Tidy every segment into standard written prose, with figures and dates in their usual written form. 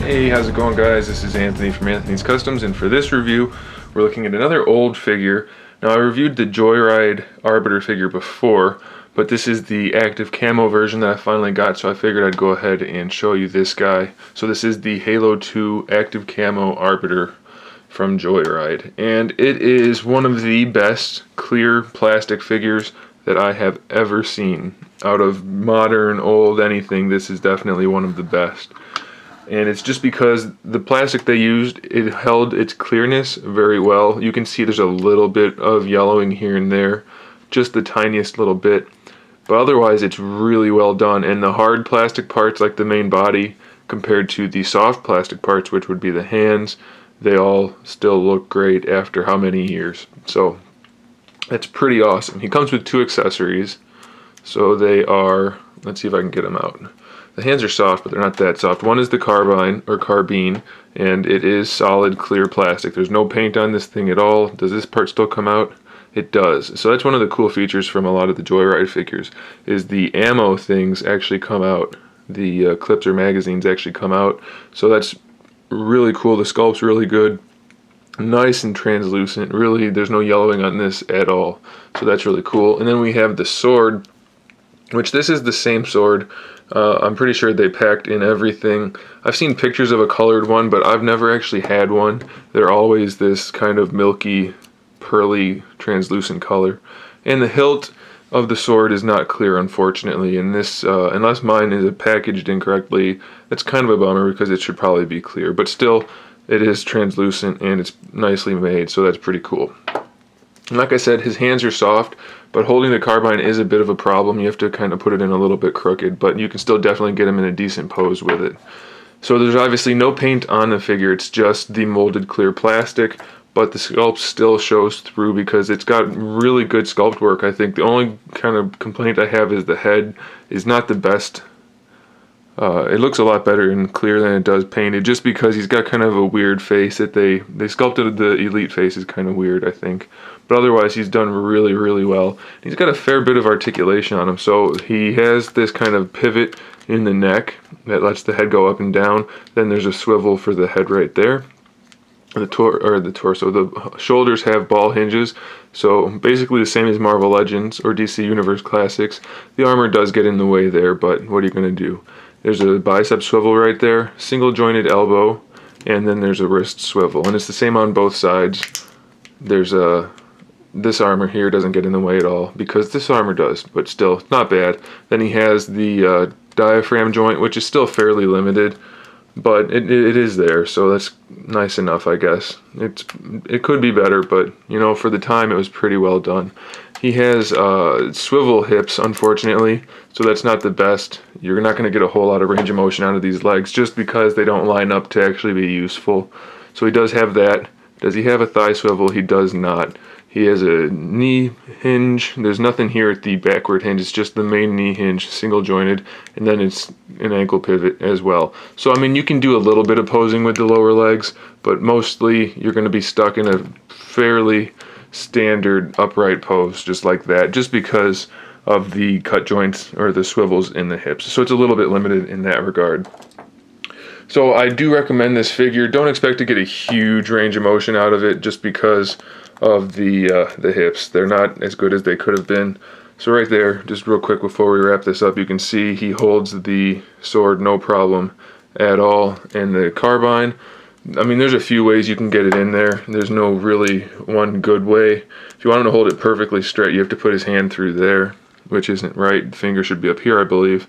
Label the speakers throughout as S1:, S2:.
S1: Hey, how's it going, guys? This is Anthony from Anthony's Customs, and for this review we're looking at another old figure. Now, I reviewed the Joyride Arbiter figure before, but this is the active camo version that I finally got, so I figured I'd go ahead and show you this guy. So this is the Halo 2 active camo Arbiter from Joyride, and it is one of the best clear plastic figures that I have ever seen. Out of modern, old, anything, this is definitely one of the best. And it's just because the plastic they used, it held its clearness very well. You can see there's a little bit of yellowing here and there, just the tiniest little bit. But otherwise, it's really well done. And the hard plastic parts, like the main body, compared to the soft plastic parts, which would be the hands, they all still look great after how many years. So that's pretty awesome. He comes with two accessories. So they are, let's see if I can get them out. The hands are soft, but they're not that soft. One is the carbine, and it is solid clear plastic. There's no paint on this thing at all. Does this part still come out? It does. So that's one of the cool features from a lot of the Joyride figures, is the ammo things actually come out. The clips or magazines actually come out. So that's really cool. The sculpt's really good. Nice and translucent. Really, there's no yellowing on this at all. So that's really cool. And then we have the sword, which this is the same sword. I'm pretty sure they packed in everything. I've seen pictures of a colored one, but I've never actually had one. They're always this kind of milky, pearly, translucent color. And the hilt of the sword is not clear, unfortunately. And this, unless mine is packaged incorrectly, that's kind of a bummer because it should probably be clear. But still, it is translucent and it's nicely made, so that's pretty cool. And like I said, his hands are soft, but holding the carbine is a bit of a problem. You have to kind of put it in a little bit crooked, but you can still definitely get him in a decent pose with it. So there's obviously no paint on the figure. It's just the molded clear plastic, but the sculpt still shows through because it's got really good sculpt work. I think the only kind of complaint I have is the head is not the best. It looks a lot better in clear than it does painted, just because he's got kind of a weird face that they sculpted. The Elite face is kind of weird, I think. But otherwise, he's done really, really well. He's got a fair bit of articulation on him. So he has this kind of pivot in the neck that lets the head go up and down. Then there's a swivel for the head right there. The torso. The shoulders have ball hinges. So basically the same as Marvel Legends or DC Universe Classics. The armor does get in the way there, but what are you going to do? There's a bicep swivel right there, single jointed elbow, and then there's a wrist swivel. And it's the same on both sides. There's this armor here doesn't get in the way at all, because this armor does, but still, not bad. Then he has the diaphragm joint, which is still fairly limited, but it is there, so that's nice enough, I guess. It could be better, but, you know, for the time, it was pretty well done. He has swivel hips, unfortunately, so that's not the best. You're not going to get a whole lot of range of motion out of these legs, just because they don't line up to actually be useful. So he does have that. Does he have a thigh swivel? He does not. He has a knee hinge. There's nothing here at the backward hinge. It's just the main knee hinge, single jointed, and then it's an ankle pivot as well. So, I mean, you can do a little bit of posing with the lower legs, but mostly you're going to be stuck in a fairly standard upright pose, just like that, just because of the cut joints or the swivels in the hips. So it's a little bit limited in that regard. So I do recommend this figure. Don't expect to get a huge range of motion out of it just because of the hips. They're not as good as they could have been. So right there, just real quick before we wrap this up, you can see he holds the sword no problem at all. And the carbine, I mean, there's a few ways you can get it in there. There's no really one good way. If you want him to hold it perfectly straight, you have to put his hand through there, which isn't right. The finger should be up here, I believe.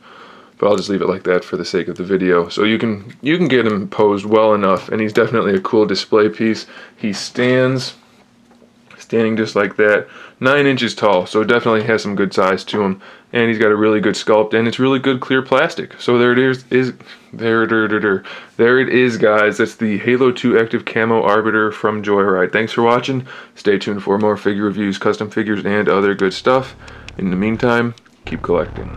S1: But I'll just leave it like that for the sake of the video. So you can get him posed well enough, and he's definitely a cool display piece. He standing just like that, 9 inches tall, so it definitely has some good size to him. And he's got a really good sculpt, and it's really good clear plastic. So there it is, guys. That's the Halo 2 Active Camo Arbiter from Joyride. Thanks for watching. Stay tuned for more figure reviews, custom figures, and other good stuff. In the meantime, keep collecting.